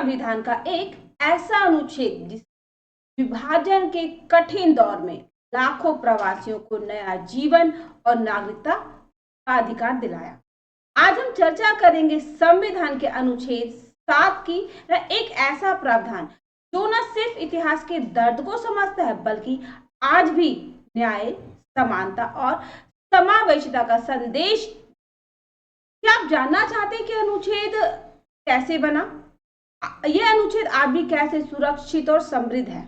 संविधान का एक ऐसा अनुच्छेद जिस विभाजन के कठिन दौर में लाखों प्रवासियों को नया जीवन और नागरिकता का अधिकार दिलाया। आज हम चर्चा करेंगे संविधान के अनुच्छेद 7 की एक ऐसा प्रावधान जो न सिर्फ इतिहास के दर्द को समझता है बल्कि आज भी न्याय, समानता और समावेशिता का संदेश। क्या आप जानना चाहते हैं कि अनुच्छेद कैसे बना? यह अनुच्छेद आज भी कैसे सुरक्षित और समृद्ध है?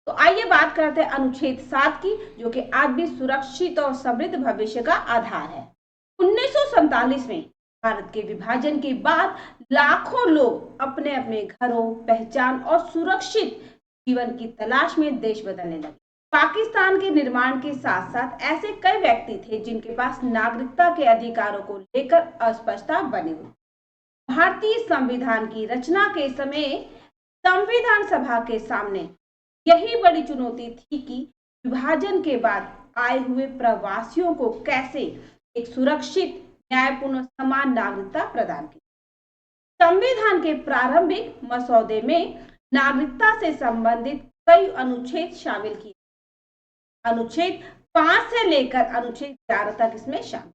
तो आइए बात करते हैं अनुच्छेद 7 की, जो कि आज भी सुरक्षित और समृद्ध भविष्य का आधार है। 1947 में भारत के विभाजन के बाद लाखों लोग अपने अपने घरों, पहचान और सुरक्षित जीवन की तलाश में देश बदलने लगे। पाकिस्तान के निर्माण के साथ साथ ऐसे कई व्यक्ति थे जिनके पास नागरिकता के अधिकारों को लेकर अस्पष्टता बनी हुई। भारतीय संविधान की रचना के समय संविधान सभा के सामने यही बड़ी चुनौती थी कि विभाजन के बाद आए हुए प्रवासियों को कैसे एक सुरक्षित, न्यायपूर्ण, समान नागरिकता प्रदान की। संविधान के प्रारंभिक मसौदे में नागरिकता से संबंधित कई अनुच्छेद शामिल किए। अनुच्छेद 5 से लेकर अनुच्छेद 11 तक इसमें शामिल।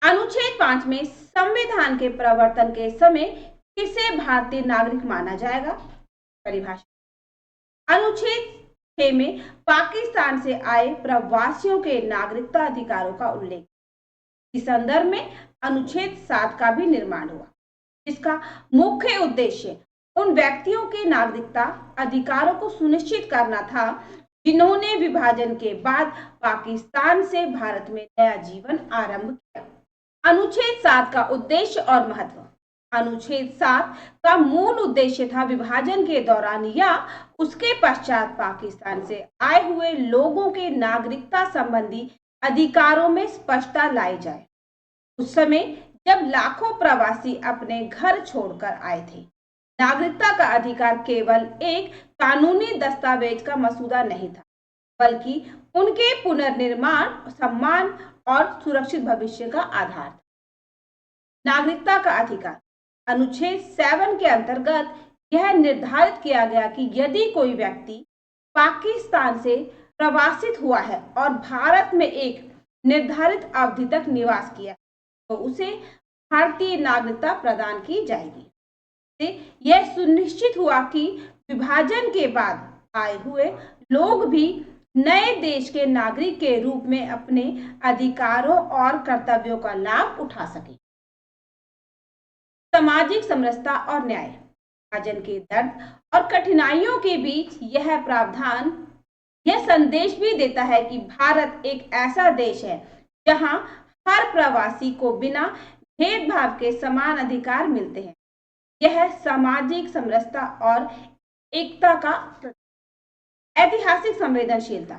अनुच्छेद 5 में संविधान के प्रवर्तन के समय किसे भारतीय नागरिक माना जाएगा, परिभाषा। अनुच्छेद 6 में पाकिस्तान से आए प्रवासियों के नागरिकता अधिकारों का उल्लेख। इस संदर्भ में अनुच्छेद 7 का भी निर्माण हुआ, जिसका मुख्य उद्देश्य उन व्यक्तियों के नागरिकता अधिकारों को सुनिश्चित करना था जिन्होंने विभाजन के बाद पाकिस्तान से भारत में नया जीवन आरंभ किया। अनुच्छेद 7 का उद्देश्य और महत्व। अनुच्छेद 7 का मूल उद्देश्य था विभाजन के दौरान या उसके पश्चात पाकिस्तान से आए हुए लोगों के नागरिकता संबंधी अधिकारों में स्पष्टता लाई जाए। उस समय जब लाखों प्रवासी अपने घर छोड़कर आए थे, नागरिकता का अधिकार केवल एक कानूनी दस्तावेज का मसूदा नहीं था, बल्कि उनके पुनर्निर्माण, सम्मान और सुरक्षित भविष्य का आधार था। नागरिकता का अधिकार। अनुच्छेद 7 के अंतर्गत यह निर्धारित किया गया कि यदि कोई व्यक्ति पाकिस्तान से प्रवासित हुआ है और भारत में एक निर्धारित अवधि तक निवास किया तो उसे भारतीय नागरिकता प्रदान की जाएगी। यह सुनिश्चित हुआ कि विभाजन के बाद आए हुए लोग भी नए देश के नागरिक के रूप में अपने अधिकारों और कर्तव्यों का लाभ उठा सके। सामाजिक समरसता और न्याय। विभाजन के दर्द और कठिनाइयों के बीच यह प्रावधान यह संदेश भी देता है कि भारत एक ऐसा देश है जहां हर प्रवासी को बिना भेदभाव के समान अधिकार मिलते हैं। यह सामाजिक समरसता और एकता का ऐतिहासिक संवेदनशीलता।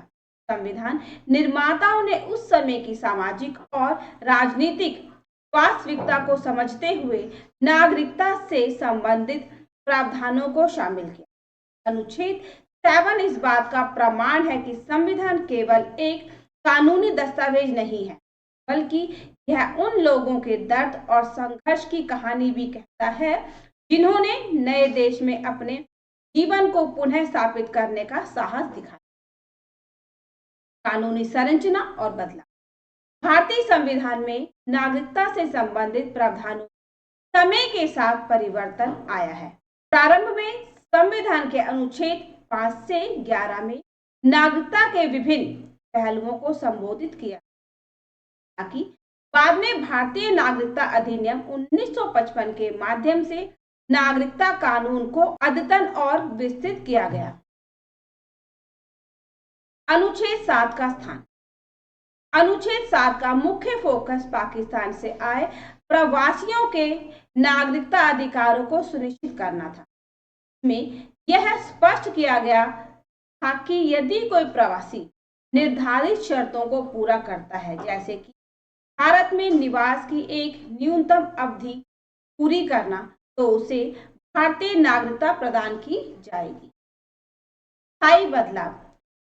संविधान निर्माताओं ने उस समय की सामाजिक और राजनीतिक वास्तविकता को समझते हुए नागरिकता से संबंधित प्रावधानों को शामिल किया। अनुच्छेद 7 इस बात का प्रमाण है कि संविधान केवल एक कानूनी दस्तावेज नहीं है, बल्कि यह उन लोगों के दर्द और संघर्ष की कहानी भी कहता है जिन्होंने नए देश में अपने जीवन को पुनः स्थापित करने का साहस दिखाया। कानूनी संरचना और बदलाव। भारतीय संविधान में नागरिकता से संबंधित प्रावधानों समय के साथ परिवर्तन आया है। प्रारंभ में संविधान के अनुच्छेद 5 से 11 में नागरिकता के विभिन्न पहलुओं को संबोधित किया, ताकि बाद में भारतीय नागरिकता अधिनियम 1955 के माध्यम से नागरिकता कानून को अद्यतन और विस्तृत किया गया। अनुच्छेद 7 का स्थान। अनुच्छेद 7 का मुख्य फोकस पाकिस्तान से आए प्रवासियों के नागरिकता अधिकारों को सुनिश्चित करना था। इसमें यह स्पष्ट किया गया था कि यदि कोई प्रवासी निर्धारित शर्तों को पूरा करता है, जैसे कि भारत में निवास की एक न्यूनतम अवधि पूरी करना, तो उसे भारतीय नागरिकता प्रदान की जाएगी। स्थायी बदलाव।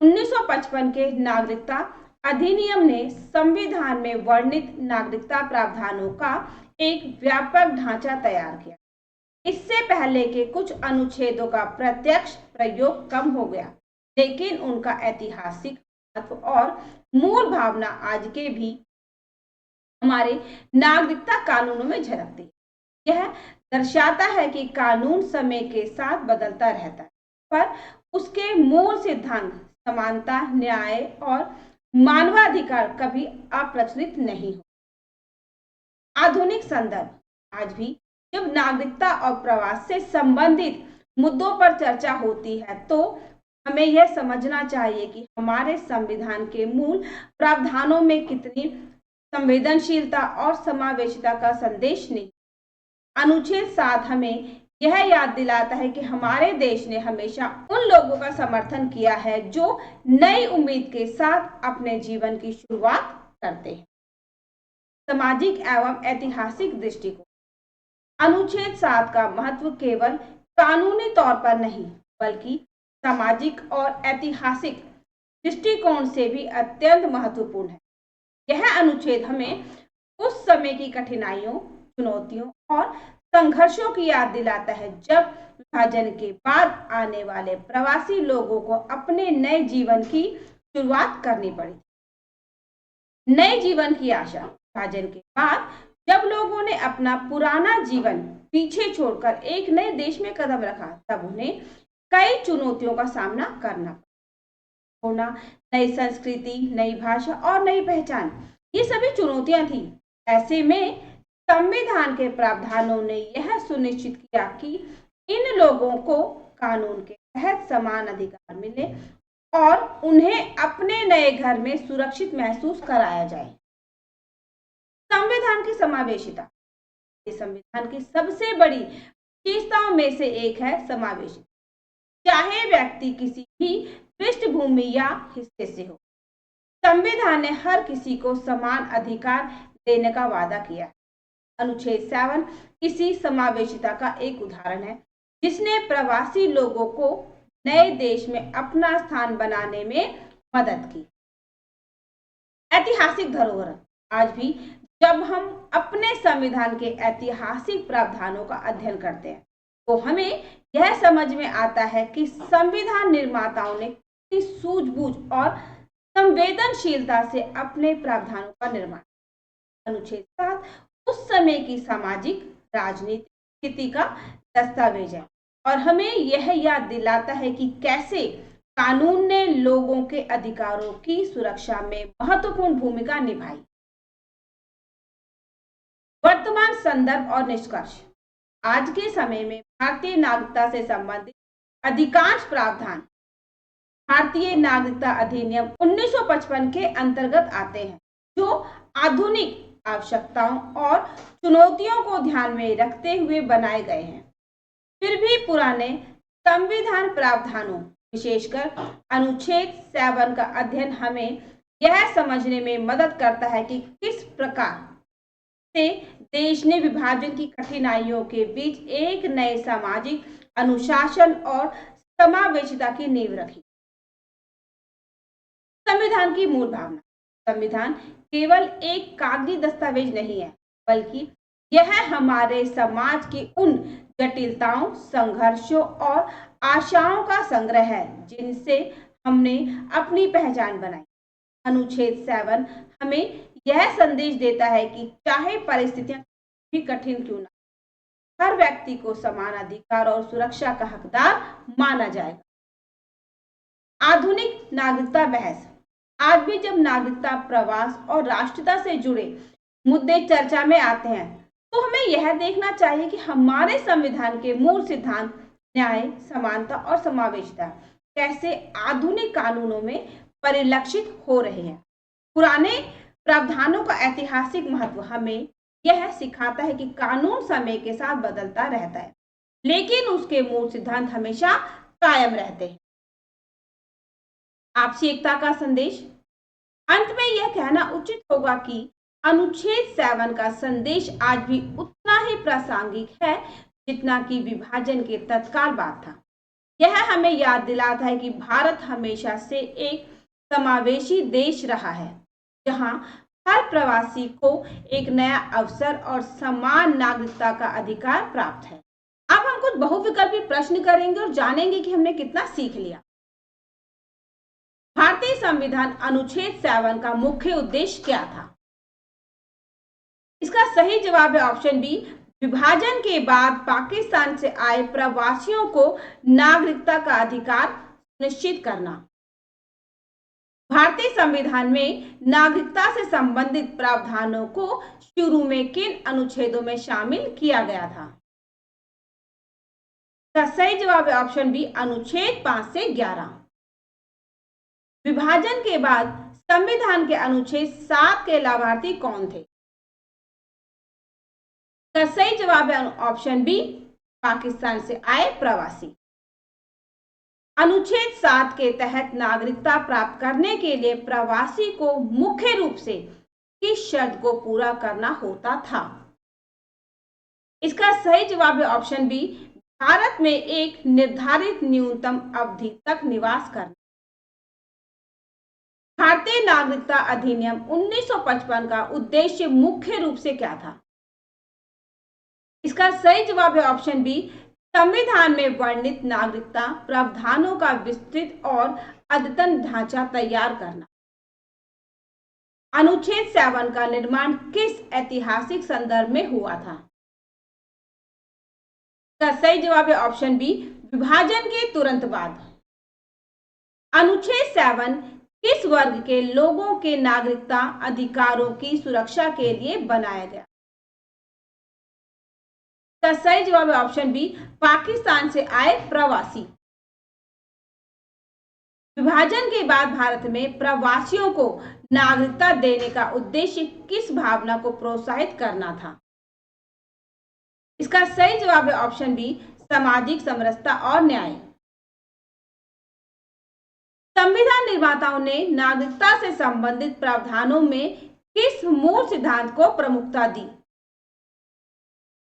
1955 के नागरिकता अधिनियम ने संविधान में वर्णित नागरिकता प्रावधानों का एक व्यापक ढांचा तैयार किया। इससे पहले के कुछ अनुच्छेदों का प्रत्यक्ष प्रयोग कम हो गया, लेकिन उनका ऐतिहासिक महत्व और मूल भावना आज के भी हमारे नागरिकता कानूनों में झलकती है। यह दर्शाता है कि कानून समय के साथ बदलता रहता है, पर उसके मूल सिद्धांत समानता, न्याय और मानवाधिकार कभी अप्रचलित नहीं हो। आधुनिक संदर्भ। आज भी जब नागरिकता और प्रवास से संबंधित मुद्दों पर चर्चा होती है तो हमें यह समझना चाहिए कि हमारे संविधान के मूल प्रावधानों में कितनी संवेदनशीलता और समावेशिता का संदेश नहीं। अनुच्छेद 7 हमें यह याद दिलाता है कि हमारे देश ने हमेशा उन लोगों का समर्थन किया है जो नई उम्मीद के साथ अपने जीवन की शुरुआत करते हैं। सामाजिक एवं ऐतिहासिक दृष्टिकोण। अनुच्छेद 7 का महत्व केवल कानूनी तौर पर नहीं, बल्कि सामाजिक और ऐतिहासिक दृष्टिकोण से भी अत्यंत महत्वपूर्ण है। यह अनुच्छेद हमें उस समय की कठिनाइयों, चुनौतियों और संघर्षों की याद दिलाता है जब विभाजन के बाद आने वाले प्रवासी लोगों को अपने नए जीवन की शुरुआत करनी पड़ी। नए जीवन की आशा। विभाजन के बाद जब लोगों ने अपना पुराना जीवन पीछे छोड़कर एक नए देश में कदम रखा, तब उन्हें कई चुनौतियों का सामना करना होना, नई संस्कृति, नई भाषा और नई पहचान, ये सभी चुनौतियां थी। ऐसे में संविधान के प्रावधानों ने यह सुनिश्चित किया कि इन लोगों को कानून के तहत समान अधिकार मिले और उन्हें अपने नए घर में सुरक्षित महसूस कराया जाए। संविधान की समावेशिता। संविधान की सबसे बड़ी विशेषताओं में से एक है समावेशिता। चाहे व्यक्ति किसी भी पृष्ठभूमि या हिस्से से हो, संविधान ने हर किसी को समान अधिकार देने का वादा किया है। अनुच्छेद 7 इसी समावेशिता का एक उदाहरण है, जिसने प्रवासी लोगों को नए देश में अपना स्थान बनाने में मदद की। ऐतिहासिक धरोहर। आज भी जब हम अपने संविधान के ऐतिहासिक प्रावधानों का अध्ययन करते हैं तो हमें यह समझ में आता है कि संविधान निर्माताओं ने कितनी सूझबूझ और संवेदनशीलता से अपने प्रावधानों का निर्माण। अनुच्छेद 7 उस समय की सामाजिक राजनीतिक स्थिति का दस्तावेज है और हमें यह याद दिलाता है कि कैसे कानून ने लोगों के अधिकारों की सुरक्षा में महत्वपूर्ण भूमिका निभाई। वर्तमान संदर्भ और निष्कर्ष। आज के समय में भारतीय नागरिकता से संबंधित अधिकांश प्रावधान भारतीय नागरिकता अधिनियम 1955 के अंतर्गत आते हैं, जो आधुनिक आवश्यकताओं और चुनौतियों को ध्यान में रखते हुए बनाए गए हैं। फिर भी पुराने संविधान प्रावधानों, विशेषकर अनुच्छेद 7 का अध्ययन हमें यह समझने में मदद करता है कि किस प्रकार से देश ने विभाजन की कठिनाइयों के बीच एक नए सामाजिक अनुशासन और समावेशिता की नींव रखी। संविधान की मूल भावना। संविधान केवल एक कागजी दस्तावेज नहीं है, बल्कि यह हमारे समाज की उन जटिलताओं, संघर्षों और आशाओं का संग्रह है जिनसे हमने अपनी पहचान बनाई। अनुच्छेद 7 हमें यह संदेश देता है कि चाहे परिस्थितियां भी कठिन क्यों ना, हर व्यक्ति को समान अधिकार और सुरक्षा का हकदार माना जाएगा। आधुनिक नागरिकता बहस। आज भी जब नागरिकता, प्रवास और राष्ट्रीयता से जुड़े मुद्दे चर्चा में आते हैं तो हमें यह देखना चाहिए कि हमारे संविधान के मूल सिद्धांत न्याय, समानता और समावेशिता कैसे आधुनिक कानूनों में परिलक्षित हो रहे हैं। पुराने प्रावधानों का ऐतिहासिक महत्व हमें यह सिखाता है कि कानून समय के साथ बदलता रहता है, लेकिन उसके मूल सिद्धांत हमेशा कायम रहते हैं। आपसी एकता का संदेश। अंत में यह कहना उचित होगा कि अनुच्छेद 7 का संदेश आज भी उतना ही प्रासंगिक है जितना कि विभाजन के तत्काल बाद था। यह हमें याद दिलाता है कि भारत हमेशा से एक समावेशी देश रहा है, जहां हर प्रवासी को एक नया अवसर और समान नागरिकता का अधिकार प्राप्त है। कुछ बहुविकल्पी प्रश्न करेंगे और जानेंगे कि हमने कितना सीख लिया। भारतीय संविधान अनुच्छेद 7 का मुख्य उद्देश्य क्या था? इसका सही जवाब है ऑप्शन बी, विभाजन के बाद पाकिस्तान से आए प्रवासियों को नागरिकता का अधिकार सुनिश्चित करना। भारतीय संविधान में नागरिकता से संबंधित प्रावधानों को शुरू में किन अनुच्छेदों में शामिल किया गया था? इसका सही जवाब है ऑप्शन बी, अनुच्छेद 5 से 11। विभाजन के बाद संविधान के अनुच्छेद 7 के लाभार्थी कौन थे? इसका सही जवाब है ऑप्शन बी, पाकिस्तान से आए प्रवासी। अनुच्छेद 7 के तहत नागरिकता प्राप्त करने के लिए प्रवासी को मुख्य रूप से किस शर्त को पूरा करना होता था? इसका सही जवाब है ऑप्शन बी, भारत में एक निर्धारित न्यूनतम अवधि तक निवास करना। भारतीय नागरिकता अधिनियम 1955 का उद्देश्य मुख्य रूप से क्या था? इसका सही जवाब है ऑप्शन बी, संविधान में वर्णित नागरिकता प्रावधानों का विस्तृत और अद्यतन ढांचा तैयार करना। अनुच्छेद 7 का निर्माण किस ऐतिहासिक संदर्भ में हुआ था? इसका सही जवाब है ऑप्शन बी, विभाजन के तुरंत बाद। अनुच्छेद 7 किस वर्ग के लोगों के नागरिकता अधिकारों की सुरक्षा के लिए बनाया गया? इसका सही जवाब है ऑप्शन बी, पाकिस्तान से आए प्रवासी। विभाजन के बाद भारत में प्रवासियों को नागरिकता देने का उद्देश्य किस भावना को प्रोत्साहित करना था? इसका सही जवाब है ऑप्शन बी, सामाजिक समरसता और न्याय। संविधान निर्माताओं ने नागरिकता से संबंधित प्रावधानों में किस मूल सिद्धांत को प्रमुखता दी?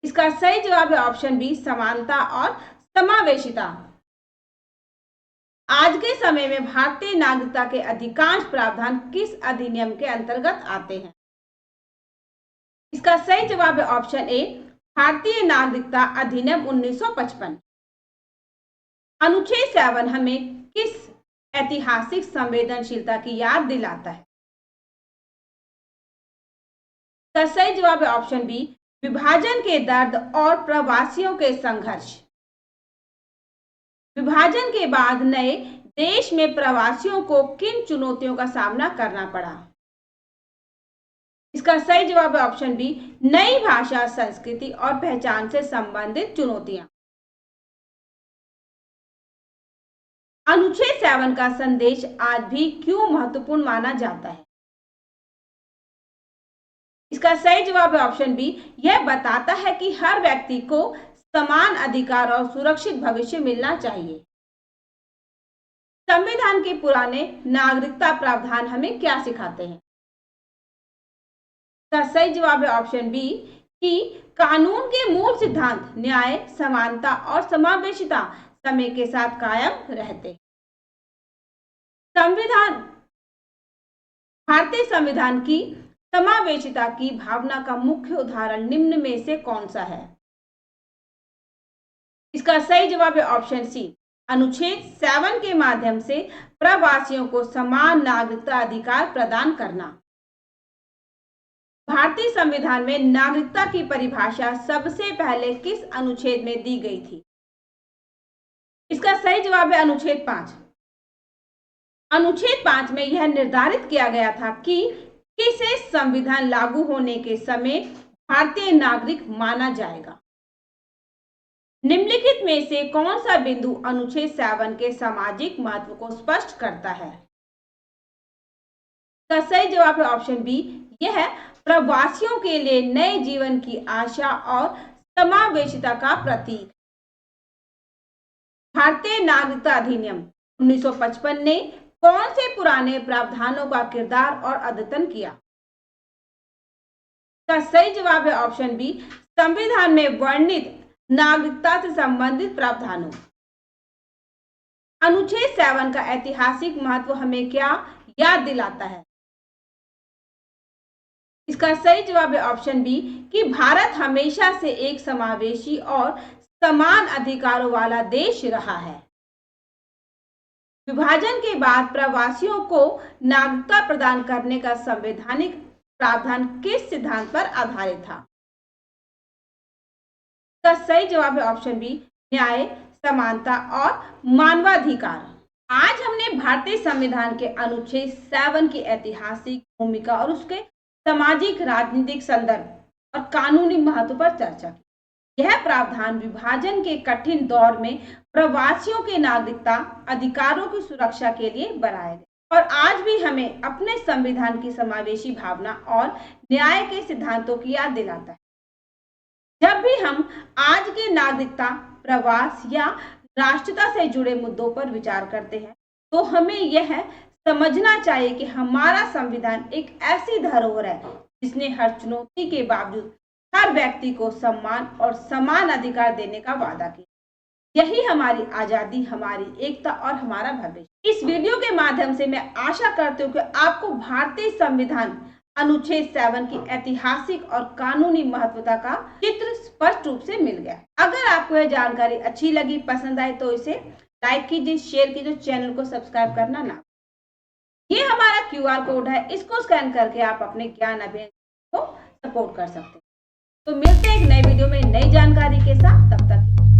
इसका सही जवाब है ऑप्शन बी, समानता और समावेशिता। आज के समय में भारतीय नागरिकता के अधिकांश प्रावधान किस अधिनियम के अंतर्गत आते हैं? इसका सही जवाब है ऑप्शन ए, भारतीय नागरिकता अधिनियम 1955। अनुच्छेद 7 हमें किस ऐतिहासिक संवेदनशीलता की याद दिलाता है? इसका सही जवाब है ऑप्शन बी, विभाजन के दर्द और प्रवासियों के संघर्ष। विभाजन के बाद नए देश में प्रवासियों को किन चुनौतियों का सामना करना पड़ा? इसका सही जवाब है ऑप्शन बी, नई भाषा, संस्कृति और पहचान से संबंधित चुनौतियां। अनुच्छेद 7 का संदेश आज भी क्यों महत्वपूर्ण माना जाता है? इसका सही जवाब है ऑप्शन बी, यह बताता है कि हर व्यक्ति को समान अधिकार और सुरक्षित भविष्य मिलना चाहिए। संविधान के पुराने नागरिकता प्रावधान हमें क्या सिखाते हैं? इसका सही जवाब है ऑप्शन बी, कि कानून के मूल सिद्धांत न्याय, समानता और समावेशिता समय के साथ कायम रहते। भारतीय संविधान की समावेशिता की भावना का मुख्य उदाहरण निम्न में से कौन सा है? इसका सही जवाब है ऑप्शन सी, अनुच्छेद 7 के माध्यम से प्रवासियों को समान नागरिकता अधिकार प्रदान करना। भारतीय संविधान में नागरिकता की परिभाषा सबसे पहले किस अनुच्छेद में दी गई थी? इसका सही जवाब है अनुच्छेद 5। अनुच्छेद 5 में यह निर्धारित किया गया था कि किसे संविधान लागू होने के समय भारतीय नागरिक माना जाएगा। निम्नलिखित में से कौन सा बिंदु अनुच्छेद 7 के सामाजिक महत्व को स्पष्ट करता है? इसका सही जवाब है ऑप्शन बी, यह प्रवासियों के लिए नए जीवन की आशा और समावेशिता का प्रतीक। भारतीय नागरिकता अधिनियम 1955 ने कौन से पुराने प्रावधानों का किरदार और अद्यतन किया? इसका सही जवाब है ऑप्शन बी, संविधान में वर्णित नागरिकता से संबंधित प्रावधानों। अनुच्छेद 7 का ऐतिहासिक महत्व हमें क्या याद दिलाता है? इसका सही जवाब है ऑप्शन बी, कि भारत हमेशा से एक समावेशी और समान अधिकारों वाला देश रहा है। विभाजन के बाद प्रवासियों को नागरिकता प्रदान करने का संवैधानिक प्रावधान किस सिद्धांत पर आधारित था? इसका सही जवाब है ऑप्शन बी, न्याय, समानता और मानवाधिकार। आज हमने भारतीय संविधान के अनुच्छेद 7 की ऐतिहासिक भूमिका और उसके सामाजिक राजनीतिक संदर्भ और कानूनी महत्व पर चर्चा की। यह प्रावधान विभाजन के कठिन दौर में प्रवासियों के नागरिकता अधिकारों की सुरक्षा के लिए बनाए गए और आज भी हमें अपने संविधान की समावेशी भावना और न्याय के सिद्धांतों की याद दिलाता है। जब भी हम आज के नागरिकता, प्रवास या राष्ट्रीयता से जुड़े मुद्दों पर विचार करते हैं तो हमें यह समझना चाहिए कि हमारा संविधान एक ऐसी धरोहर है जिसने हर चुनौती के बावजूद हर व्यक्ति को सम्मान और समान अधिकार देने का वादा किया। यही हमारी आजादी, हमारी एकता और हमारा भविष्य। इस वीडियो के माध्यम से मैं आशा करती हूँ कि आपको भारतीय संविधान अनुच्छेद 7 की ऐतिहासिक और कानूनी महत्वता का चित्र स्पष्ट रूप से मिल गया। अगर आपको यह जानकारी अच्छी लगी, पसंद आए तो इसे लाइक कीजिए, शेयर कीजिए, चैनल को सब्सक्राइब करना ना। ये हमारा QR कोड है, इसको स्कैन करके आप अपने ज्ञान अभियान को सपोर्ट कर सकते हैं। तो मिलते हैं एक नए वीडियो में नई जानकारी के साथ, तब तक